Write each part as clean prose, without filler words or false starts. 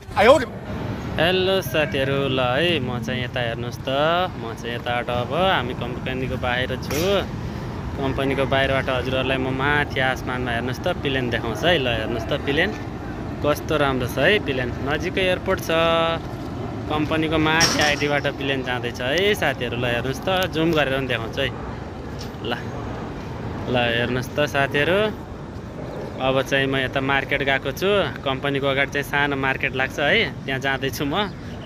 Hello साथीहरू, ल है म चाहिँ यता हेर्नुहोस् त, म चाहिँ यताबाट अब हामी कम्पनीको बाहिर छु। कम्पनीको बाहिरबाट हजुरहरूलाई म माथि आसमानमा हेर्नुहोस् त प्लेन देखाउँछ है। ल हेर्नुहोस् त प्लेन कस्तो राम्रो छ है। प्लेन नजिकै एयरपोर्ट छ। कम्पनीको माथि आइडीबाट प्लेन जाँदैछ है साथीहरू। ल हेर्नुहोस् त, जुम गरेर पनि देखाउँछु है। ल हेर्नुहोस् त साथीहरू, अब चाहिँ म यता मार्केट गएको छु। कम्पनीको अगाडि चाहिँ सानो मार्केट लाग्छ है, त्यहाँ जाँदैछु म।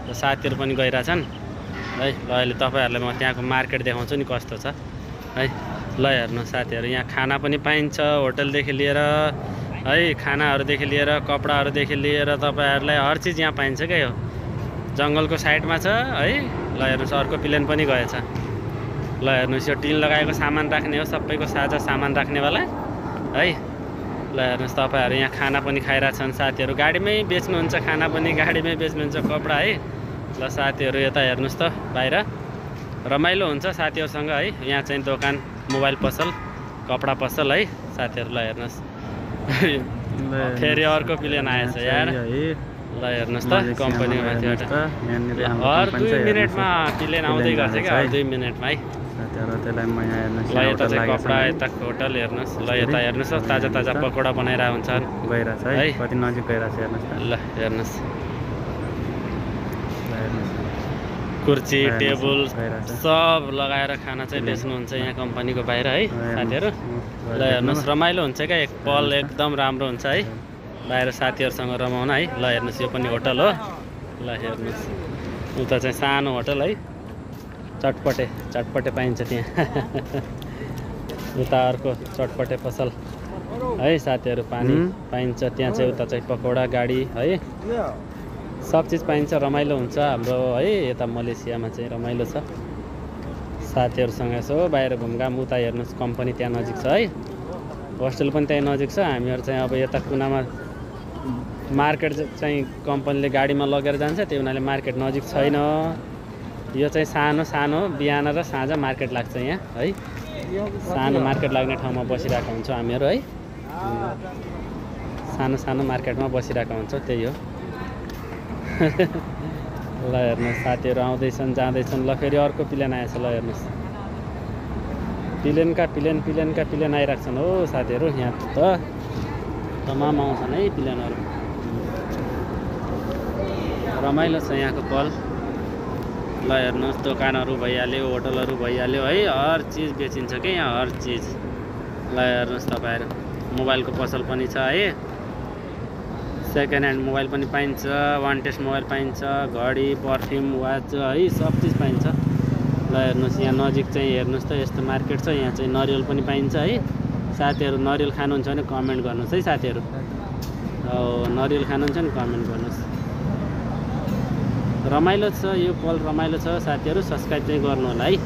र साथीहरू पनि गइरहेछन् है। ल अहिले तपाईँहरूलाई म त्यहाँको मार्केट देखाउँछु नि कस्तो छ है। ल हेर्नु साथीहरू, यहाँ खाना पनि पाइन्छ, होटलदेखि लिएर है, खानाहरूदेखि लिएर कपडाहरूदेखि लिएर तपाईँहरूलाई हर चिज यहाँ पाइन्छ क्या। यो जङ्गलको साइडमा छ है। ल हेर्नुहोस्, अर्को प्लेन पनि गएछ। ल हेर्नुहोस्, यो टिन लगाएको सामान राख्ने हो, सबैको साझा सामान राख्नेवाला है। ल हेर्नुहोस्, तपाईँहरू यहाँ खाना पनि खाइरहेछन् साथीहरू। गाडीमै बेच्नुहुन्छ खाना पनि, गाडीमै बेच्नुहुन्छ कपडा है। ल साथीहरू यता हेर्नुहोस् त, बाहिर रमाइलो हुन्छ साथीहरूसँग है। यहाँ चाहिँ दोकान, मोबाइल पसल, कपडा पसल है साथीहरू। ल हेर्नुहोस् फेरि अर्को प्लेन आएछ यार। ल हेर्नुहोस् त, कम्पनीको माथिबाट हर 2 मिनटमा प्लेन आउँदै गर्छ क्या, हर 2 मिनटमा है। ल यता चाहिँ कपडा, यता होटल हेर्नुहोस्। ल यता हेर्नुहोस्, ताजा ताजा पकौडा बनाइरहेको हुन्छन् है। कति नजिक गइरहेछ हेर्नुहोस्। ल हेर्नुहोस्, कुर्सी टेबल सब लगाएर खाना चाहिँ बेच्नुहुन्छ यहाँ कम्पनीको बाहिर है साथीहरू। ल हेर्नुहोस्, रमाइलो हुन्छ क्या, एक पल एकदम राम्रो हुन्छ है बाहिर साथीहरूसँग रमाउन है। ल हेर्नुहोस्, यो पनि होटल हो। ल हेर्नुहोस्, उता चाहिँ सानो होटल है, चटपटे पाइन्छ त्यहाँ। उता अर्को चटपटे पसल है साथीहरू, पानी पाइन्छ त्यहाँ चाहिँ। उता चाहिँ पकौडा गाडी है, सब चिज पाइन्छ, रमाइलो हुन्छ हाम्रो है। यता मलेसियामा चाहिँ रमाइलो छ। साथीहरूसँग यसो बाहिर घुमघाम। उता हेर्नुहोस्, कम्पनी त्यहाँ नजिक छ है, होस्टेल पनि त्यहाँ नजिक छ। हामीहरू चाहिँ अब यता कुनामा मार्केट चाहिँ कम्पनीले गाडीमा लगेर जान्छ, त्यो हुनाले मार्केट नजिक छैन। यो चाहिँ सानो सानो बिहान र साँझ मार्केट लाग्छ यहाँ है। सानो मार्केट लाग्ने ठाउँमा बसिरहेको हुन्छौँ हामीहरू है। सानो सानो मार्केटमा बसिरहेको हुन्छौँ, त्यही हो। ल हेर्नुहोस्, साथीहरू आउँदैछन् जाँदैछन्। ल फेरि अर्को प्लेन आएछ। ल हेर्नुहोस्, प्लेनका प्लेन आइरहेको छन् हो साथीहरू। यहाँ त तमाम आउँछन् है प्लेनहरू। रमाइलो छ यहाँको पल। ल हेर्नुहोस्, दोकानहरू भइहाल्यो, होटलहरू भइहाल्यो है, हर चिज बेचिन्छ क्या यहाँ, हर चिज। ल हेर्नुहोस् तपाईँहरू, मोबाइलको पसल पनि छ है। सेकेन्ड ह्यान्ड मोबाइल पनि पाइन्छ, वान टेस्ट मोबाइल पाइन्छ, घडी, पर्फ्युम, वाच है, सब चिज पाइन्छ। ल हेर्नुहोस्, यहाँ नजिक चाहिँ हेर्नुहोस् त, यस्तो मार्केट छ। यहाँ चाहिँ नरिवल पनि पाइन्छ है साथीहरू। नरिवल खानुहुन्छ भने कमेन्ट गर्नुहोस् है साथीहरू। नरिवल खानुहुन्छ भने कमेन्ट गर्नुहोस्। रमाइलो छ यो पल, रमाइलो छ साथीहरू। सब्सक्राइब चाहिँ गर्नु होला है।